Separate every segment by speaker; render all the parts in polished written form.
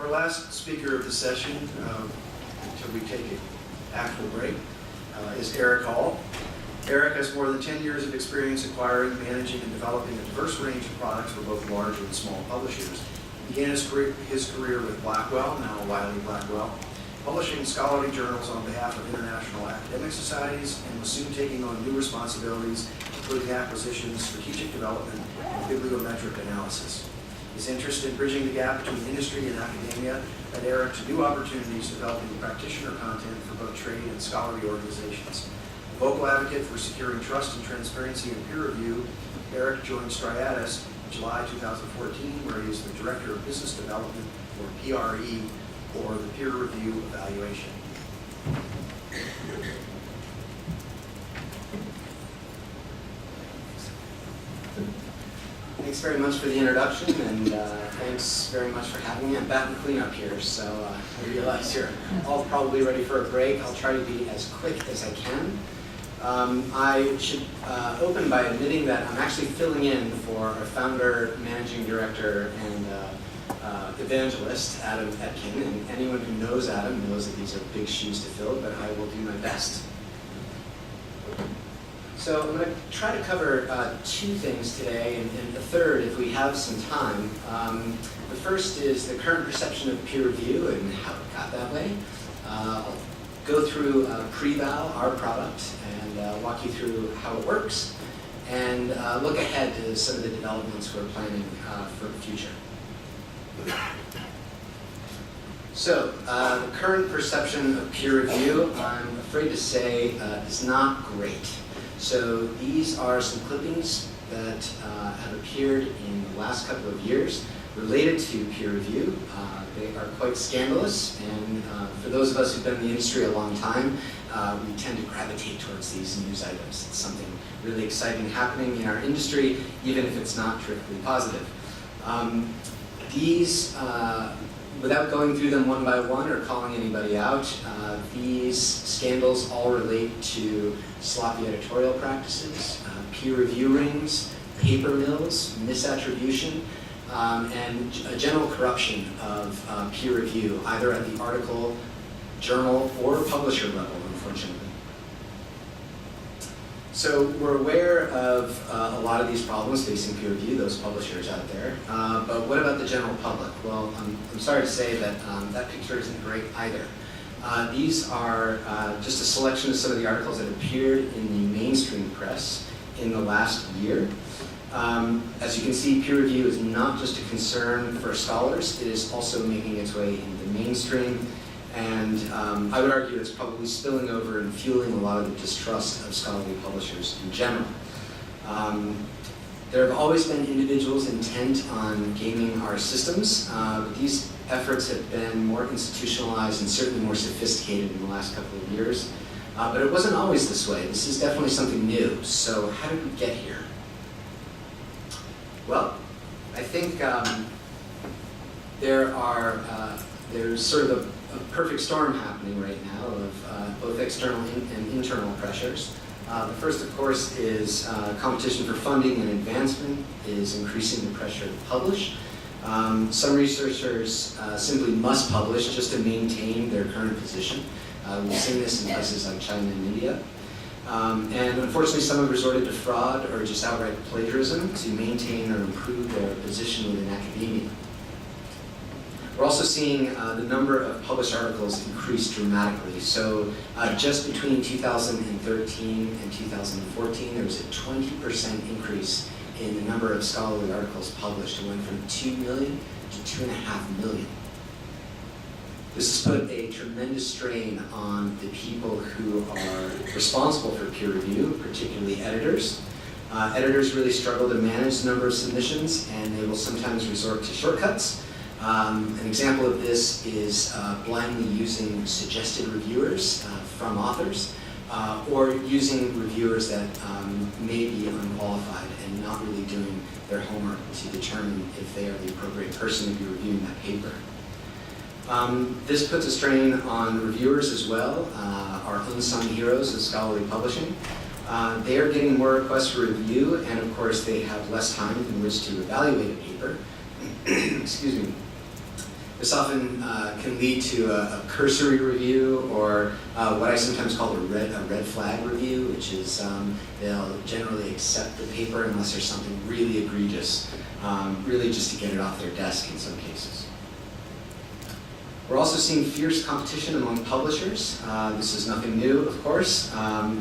Speaker 1: Our last speaker of the session, until we take an actual break, is Eric Hall. Eric has more than 10 years of experience acquiring, managing, and developing a diverse range of products for both large and small publishers. He began his career with Blackwell, now Wiley Blackwell, publishing scholarly journals on behalf of international academic societies, and was soon taking on new responsibilities, including acquisitions, strategic development, and bibliometric analysis. His interest in bridging the gap between industry and academia led Eric to new opportunities developing practitioner content for both trade and scholarly organizations. A vocal advocate for securing trust and transparency in peer review, Eric joined Striatus in July 2014, where he is the Director of Business Development, or PRE, or the Peer Review Evaluation.
Speaker 2: Thanks very much for the introduction, and thanks very much for having me. I'm batting cleanup here, so I realize you're all probably ready for a break. I'll try to be as quick as I can. I should open by admitting that I'm actually filling in for our founder, managing director, and evangelist, Adam Etkin. And anyone who knows Adam knows that these are big shoes to fill, but I will do my best. So I'm going to try to cover two things today, and a third if we have some time. The first is the current perception of peer review and how it got that way. I'll go through Preval, our product, and walk you through how it works, and look ahead to some of the developments we're planning for the future. So, the current perception of peer review, I'm afraid to say, is not great. So these are some clippings that have appeared in the last couple of years related to peer review. They are quite scandalous, and for those of us who've been in the industry a long time, we tend to gravitate towards these news items. It's something really exciting happening in our industry, even if it's not strictly positive. Without going through them one by one or calling anybody out, these scandals all relate to sloppy editorial practices, peer review rings, paper mills, misattribution, and a general corruption of peer review, either at the article, journal, or publisher level, unfortunately. So we're aware of a lot of these problems facing peer review, those publishers out there. But what about the general public? Well, I'm sorry to say that that picture isn't great either. These are just a selection of some of the articles that appeared in the mainstream press in the last year. As you can see, peer review is not just a concern for scholars, it is also making its way into the mainstream. And I would argue it's probably spilling over and fueling a lot of the distrust of scholarly publishers in general. There have always been individuals intent on gaming our systems, but these efforts have been more institutionalized and certainly more sophisticated in the last couple of years. But it wasn't always this way. This is definitely something new. So how did we get here? Well, I think there's sort of a perfect storm happening right now of both external and internal pressures. The first, of course, is competition for funding and advancement is increasing the pressure to publish. Some researchers simply must publish just to maintain their current position. We've seen this in places like China and India. And unfortunately, some have resorted to fraud or just outright plagiarism to maintain or improve their position within academia. We're also seeing the number of published articles increase dramatically. So just between 2013 and 2014, there was a 20% increase in the number of scholarly articles published. It went from 2 million to 2.5 million. This has put a tremendous strain on the people who are responsible for peer review, particularly editors. Editors really struggle to manage the number of submissions, and they will sometimes resort to shortcuts. An example of this is blindly using suggested reviewers from authors, or using reviewers that may be unqualified and not really doing their homework to determine if they are the appropriate person to be reviewing that paper. This puts a strain on reviewers as well, our unsung heroes of scholarly publishing. They are getting more requests for review, and of course they have less time in which to evaluate a paper. Excuse me. This often can lead to a cursory review, or what I sometimes call a red flag review, which is they'll generally accept the paper unless there's something really egregious, really just to get it off their desk in some cases. We're also seeing fierce competition among publishers. This is nothing new, of course,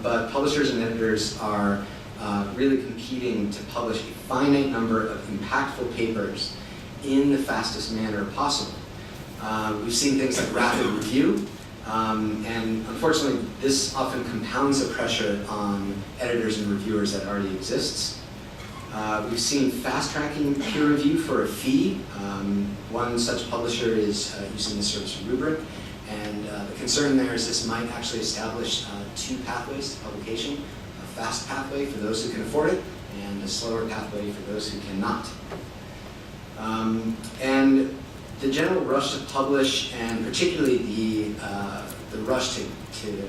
Speaker 2: but publishers and editors are really competing to publish a finite number of impactful papers in the fastest manner possible. We've seen things like rapid review, and unfortunately this often compounds the pressure on editors and reviewers that already exists. We've seen fast-tracking peer review for a fee. One such publisher is using the service Rubric, and the concern there is this might actually establish two pathways to publication: a fast pathway for those who can afford it, and a slower pathway for those who cannot. And the general rush to publish, and particularly the rush to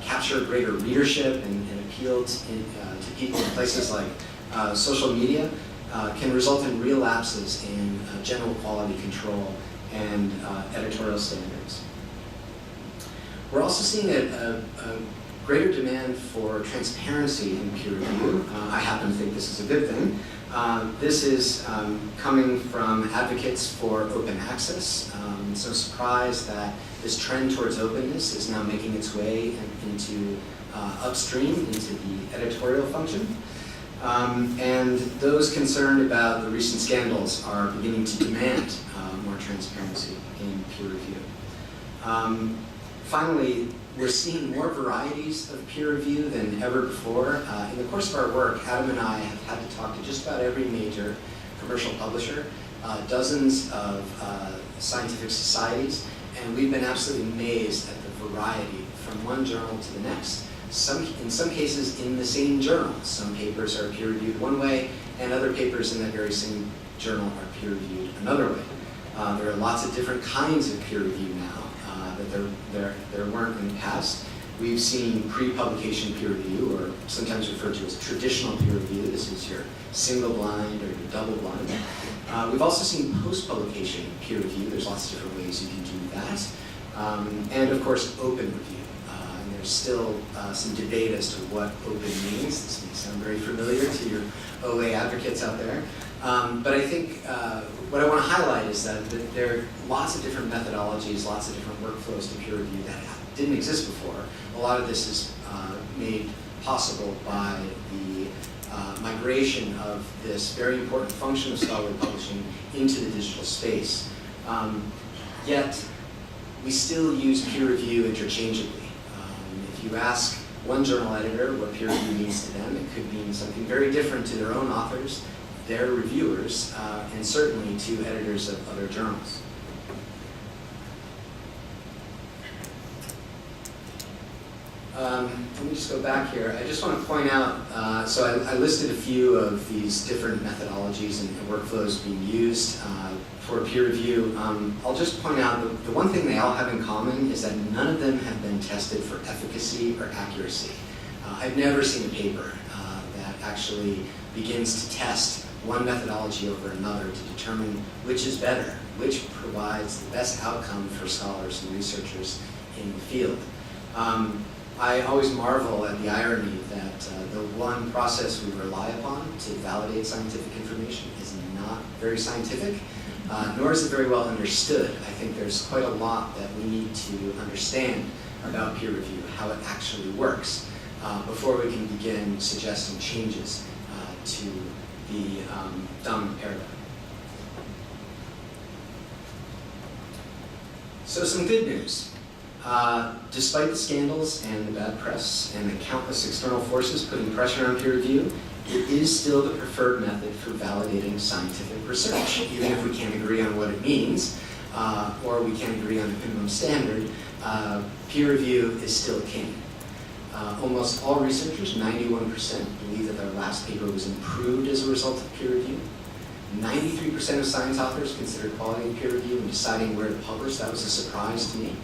Speaker 2: capture greater readership and appeal to people in places like social media, can result in real lapses in general quality control and editorial standards. We're also seeing a greater demand for transparency in peer review. I happen to think this is a good thing. This is coming from advocates for open access. It's no surprise that this trend towards openness is now making its way into upstream, into the editorial function. And those concerned about the recent scandals are beginning to demand more transparency in peer review. Finally, we're seeing more varieties of peer review than ever before. In the course of our work, Adam and I have had to talk to just about every major commercial publisher, dozens of scientific societies, and we've been absolutely amazed at the variety from one journal to the next. In some cases in the same journal. Some papers are peer-reviewed one way, and other papers in that very same journal are peer-reviewed another way. There are lots of different kinds of peer review now that there weren't in the past. We've seen pre-publication peer review, or sometimes referred to as traditional peer review. This is your single-blind or your double-blind. We've also seen post-publication peer review. There's lots of different ways you can do that. And of course, open review. There's still some debate as to what open means. This may sound very familiar to your OA advocates out there. But I think what I want to highlight is that there are lots of different methodologies, lots of different workflows to peer review that didn't exist before. A lot of this is made possible by the migration of this very important function of scholarly publishing into the digital space. Yet, we still use peer review interchangeably. If you ask one journal editor what peer review means to them, it could mean something very different to their own authors, their reviewers, and certainly to editors of other journals. Let me just go back here. I just want to point out, so I listed a few of these different methodologies and workflows being used for peer review. I'll just point out the one thing they all have in common is that none of them have been tested for efficacy or accuracy. I've never seen a paper that actually begins to test one methodology over another to determine which is better, which provides the best outcome for scholars and researchers in the field. I always marvel at the irony that the one process we rely upon to validate scientific information is not very scientific, nor is it very well understood. I think there's quite a lot that we need to understand about peer review, how it actually works, before we can begin suggesting changes to the dominant paradigm. So some good news. Despite the scandals and the bad press and the countless external forces putting pressure on peer review, it is still the preferred method for validating scientific research. Even if we can't agree on what it means, or we can't agree on the minimum standard, peer review is still king. Almost all researchers, 91%, believe that their last paper was improved as a result of peer review. 93% of science authors consider quality of peer review when deciding where to publish. That was a surprise to me.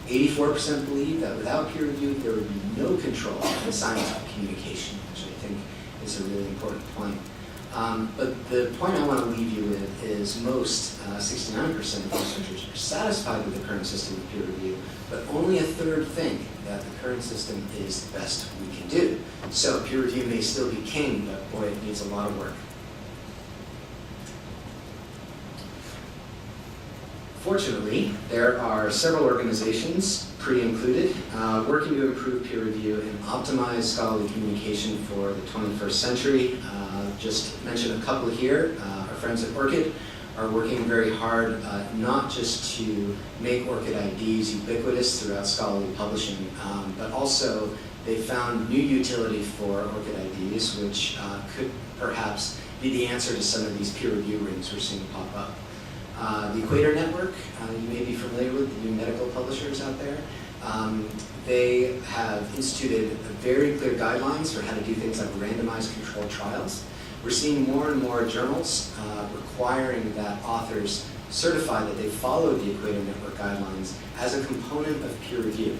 Speaker 2: 84% believe that without peer review, there would be no control in scientific communication, which I think is a really important point. But the point I want to leave you with is most, 69% of researchers are satisfied with the current system of peer review, but only a third think that the current system is the best we can do. So peer review may still be king, but boy, it needs a lot of work. Fortunately, there are several organizations, PRE included, working to improve peer review and optimize scholarly communication for the 21st century. Just mention a couple here. Our friends at ORCID are working very hard, not just to make ORCID IDs ubiquitous throughout scholarly publishing, but also they found new utility for ORCID IDs, which could perhaps be the answer to some of these peer review rings we're seeing pop up. The Equator Network, you may be familiar with, the new medical publishers out there. They have instituted very clear guidelines for how to do things like randomized controlled trials. We're seeing more and more journals requiring that authors certify that they followed the Equator Network guidelines as a component of peer review.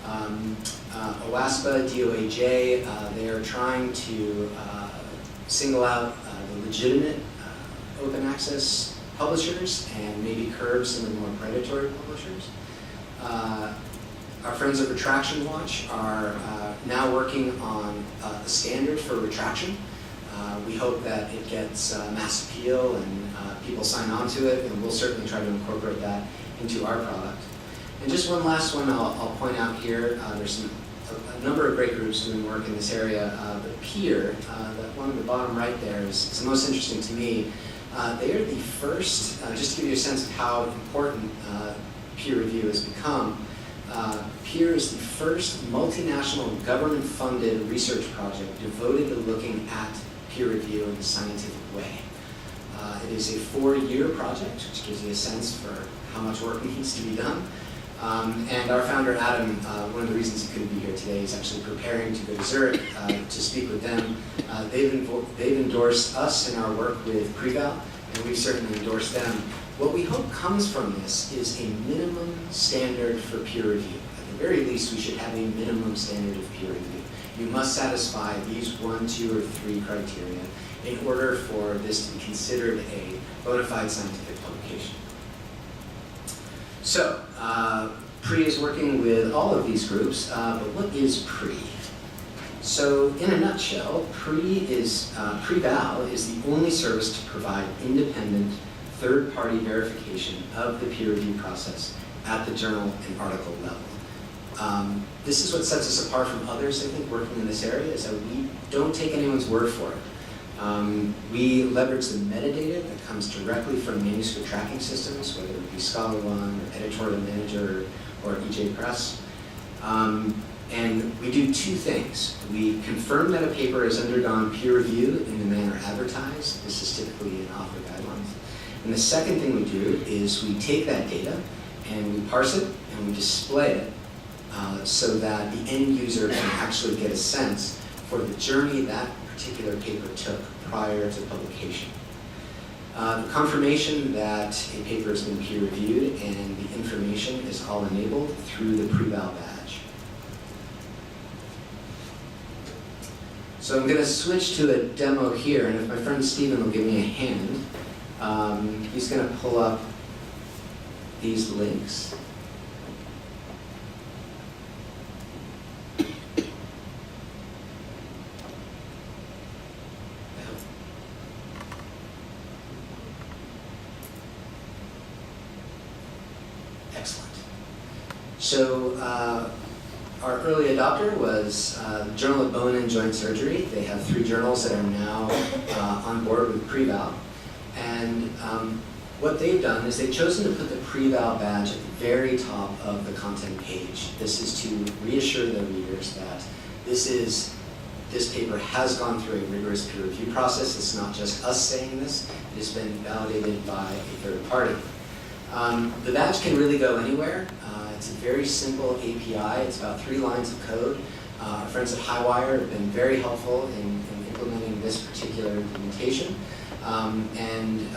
Speaker 2: OASPA, DOAJ, they are trying to single out the legitimate open access publishers and maybe curb some of the more predatory publishers. Our friends at Retraction Watch are now working on a standard for retraction. We hope that it gets mass appeal and people sign on to it, and we'll certainly try to incorporate that into our product. And just one last one I'll point out here. There's a number of great groups doing work in this area. But PEER, that one at the bottom right there, is the most interesting to me. They are the first, just to give you a sense of how important peer review has become, PEER is the first multinational government-funded research project devoted to looking at peer review in a scientific way. It is a 4-year project, which gives you a sense for how much work needs to be done. And our founder, Adam, one of the reasons he couldn't be here today is actually preparing to go to Zurich to speak with them. They've endorsed us in our work with Preval, and we've certainly endorsed them. What we hope comes from this is a minimum standard for peer review. At the very least, we should have a minimum standard of peer review. You must satisfy these 1, 2, or 3 criteria in order for this to be considered a bona fide scientific publication. So, PRE is working with all of these groups, but what is PRE? So, in a nutshell, PRE-Val is the only service to provide independent third-party verification of the peer review process at the journal and article level. This is what sets us apart from others, I think, working in this area, is that we don't take anyone's word for it. We leverage the metadata that comes directly from manuscript tracking systems, whether it be ScholarOne or Editorial Manager or EJ Press. And we do 2 things. We confirm that a paper has undergone peer review in the manner advertised. This is typically in author guidelines. And the second thing we do is we take that data and we parse it and we display it so that the end user can actually get a sense for the journey that particular paper took prior to publication. The confirmation that a paper has been peer reviewed and the information is all enabled through the Preval badge. So I'm going to switch to a demo here, and if my friend Stephen will give me a hand, he's going to pull up these links. Excellent. So our early adopter was the Journal of Bone and Joint Surgery. They have 3 journals that are now on board with Preval. And what they've done is they've chosen to put the Preval badge at the very top of the content page. This is to reassure their readers that this paper has gone through a rigorous peer review process. It's not just us saying this. It has been validated by a third party. The badge can really go anywhere. It's a very simple API. It's about 3 lines of code. Our friends at Highwire have been very helpful in implementing this particular implementation. And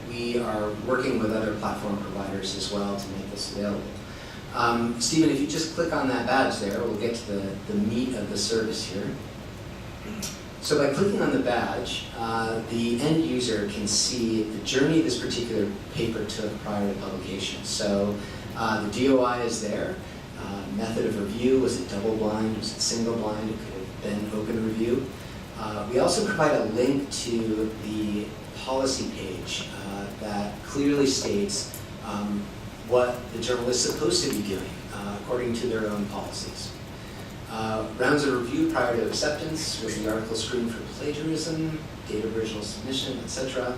Speaker 2: we are working with other platform providers as well to make this available. Stephen, if you just click on that badge there, we'll get to the meat of the service here. So by clicking on the badge, the end user can see the journey this particular paper took prior to publication. So the DOI is there. Method of review, was it double blind, was it single blind? It could have been open review. We also provide a link to the policy page that clearly states what the journal is supposed to be doing according to their own policies. Rounds of review prior to acceptance with the article screened for plagiarism, date of original submission, etc.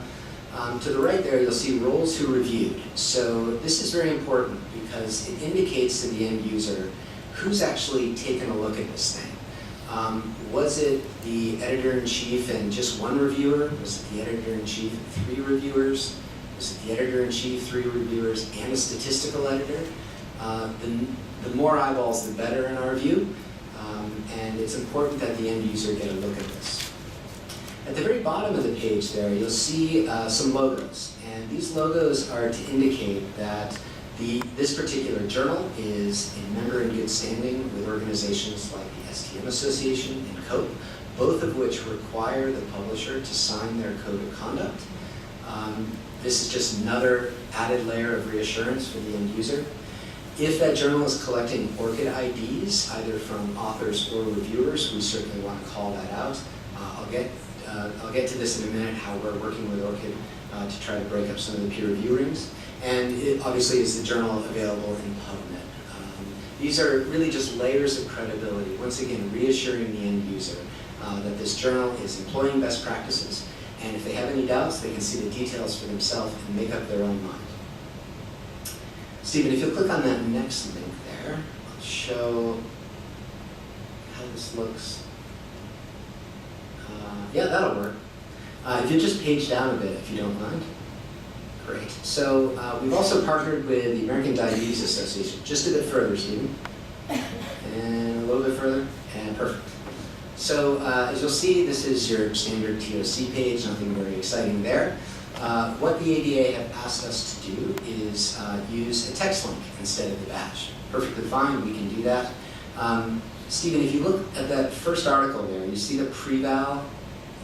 Speaker 2: To the right there, you'll see roles who reviewed. So this is very important because it indicates to the end user who's actually taken a look at this thing. Was it the editor-in-chief and just one reviewer? Was it the editor-in-chief and 3 reviewers? Was it the editor-in-chief, 3 reviewers, and a statistical editor? The more eyeballs, the better in our view. And it's important that the end user get a look at this. At the very bottom of the page there, you'll see some logos. And these logos are to indicate that this particular journal is a member in good standing with organizations like the STM Association and COPE, both of which require the publisher to sign their code of conduct. This is just another added layer of reassurance for the end user. If that journal is collecting ORCID IDs, either from authors or reviewers, we certainly want to call that out. I'll get to this in a minute, how we're working with ORCID to try to break up some of the peer review rings. And it obviously is the journal available in PubMed. These are really just layers of credibility, once again reassuring the end user that this journal is employing best practices, and if they have any doubts, they can see the details for themselves and make up their own mind. Stephen, if you'll click on that next link there, I'll show how this looks. Yeah, that'll work. If you just page down a bit, if you don't mind. Great. So we've also partnered with the American Diabetes Association. Just a bit further, Stephen. And a little bit further. And perfect. So as you'll see, this is your standard TOC page, nothing very exciting there. What the ADA have asked us to do is use a text link instead of the badge. Perfectly fine, we can do that. Stephen, if you look at that first article there, you see the pre-val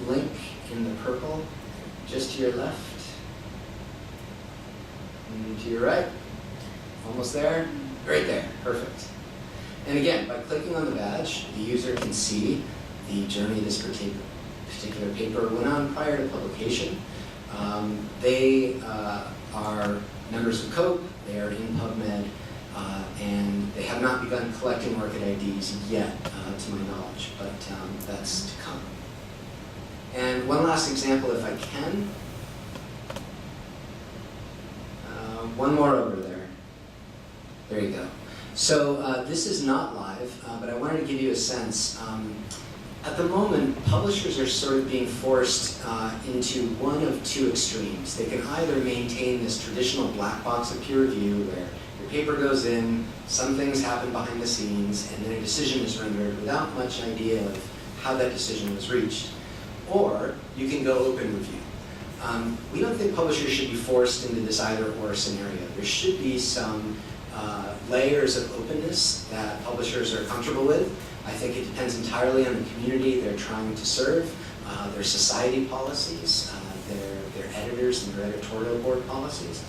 Speaker 2: link in the purple, just to your left, and to your right, almost there, right there, perfect. And again, by clicking on the badge, the user can see the journey this particular paper went on prior to publication. They are members of COPE, they are in PubMed, and they have not begun collecting ORCID IDs yet, to my knowledge, but that's to come. And one last example, if I can. One more over there. There you go. So this is not live, but I wanted to give you a sense. At the moment, publishers are sort of being forced into one of 2 extremes. They can either maintain this traditional black box of peer review where your paper goes in, some things happen behind the scenes, and then a decision is rendered without much idea of how that decision was reached. Or you can go open review. We don't think publishers should be forced into this either-or scenario. There should be some layers of openness that publishers are comfortable with. I think it depends entirely on the community they're trying to serve, their society policies, their editors and their editorial board policies.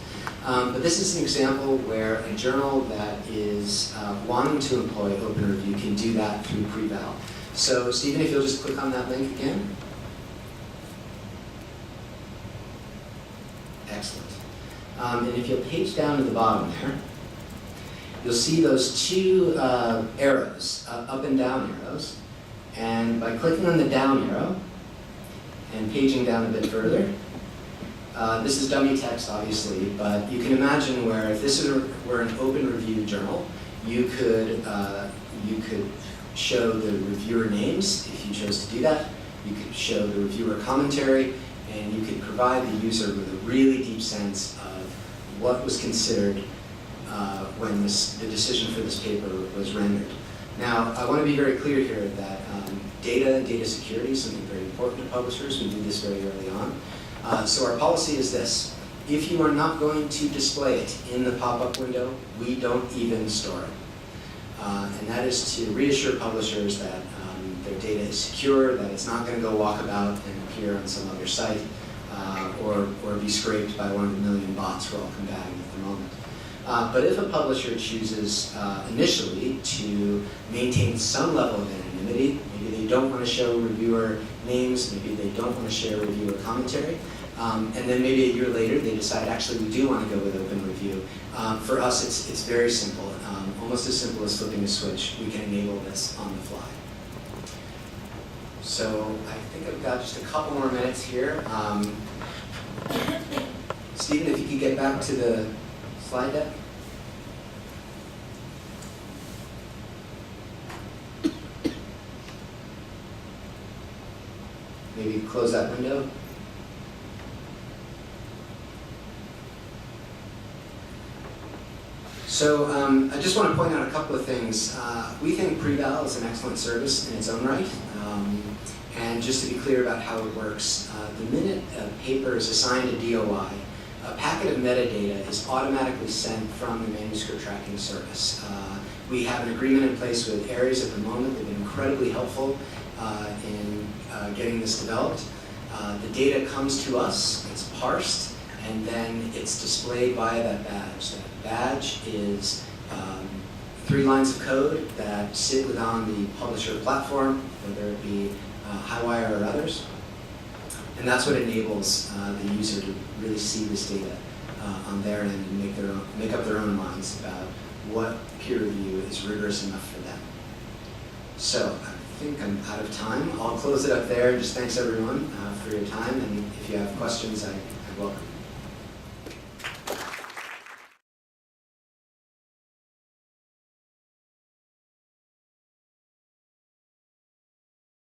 Speaker 2: But this is an example where a journal that is wanting to employ open review can do that through pre-val. So Stephen, if you'll just click on that link again. Excellent. And if you'll page down to the bottom there, you'll see those 2 arrows, up and down arrows. And by clicking on the down arrow and paging down a bit further, this is dummy text, obviously, but you can imagine where if this were an open review journal, you could show the reviewer names if you chose to do that. You could show the reviewer commentary, and you could provide the user with a really deep sense of what was considered when the decision for this paper was rendered. Now, I want to be very clear here that data and data security is something very important to publishers. We do this very early on. So our policy is this. If you are not going to display it in the pop-up window, we don't even store it. And that is to reassure publishers that their data is is secure, that it's not going to go walkabout and appear on some other site, or be scraped by one of the million bots we're all combating at the moment. But if a publisher chooses initially to maintain some level of anonymity, maybe they don't want to show reviewer names, maybe they don't want to share reviewer commentary, and then maybe a year later they decide actually we do want to go with open review. For us it's very simple, almost as simple as flipping a switch. We can enable this on the fly. So I think I've got just a couple more minutes here. Stephen, if you could get back to the slide deck. Maybe close that window. So I just want to point out a couple of things. We think pre-val is an excellent service in its own right. And just to be clear about how it works, the minute a paper is assigned a DOI, a packet of metadata is automatically sent from the manuscript tracking service. We have an agreement in place with Ares at the moment. They've been incredibly helpful in getting this developed. The data comes to us, it's parsed, and then it's displayed via that badge. That badge is 3 lines of code that sit within the publisher platform, whether it be Highwire or others. And that's what enables the user to really see this data on their end and make up their own minds about what peer review is rigorous enough for them. So I think I'm out of time. I'll close it up there. Just thanks everyone for your time, and if you have questions, I welcome.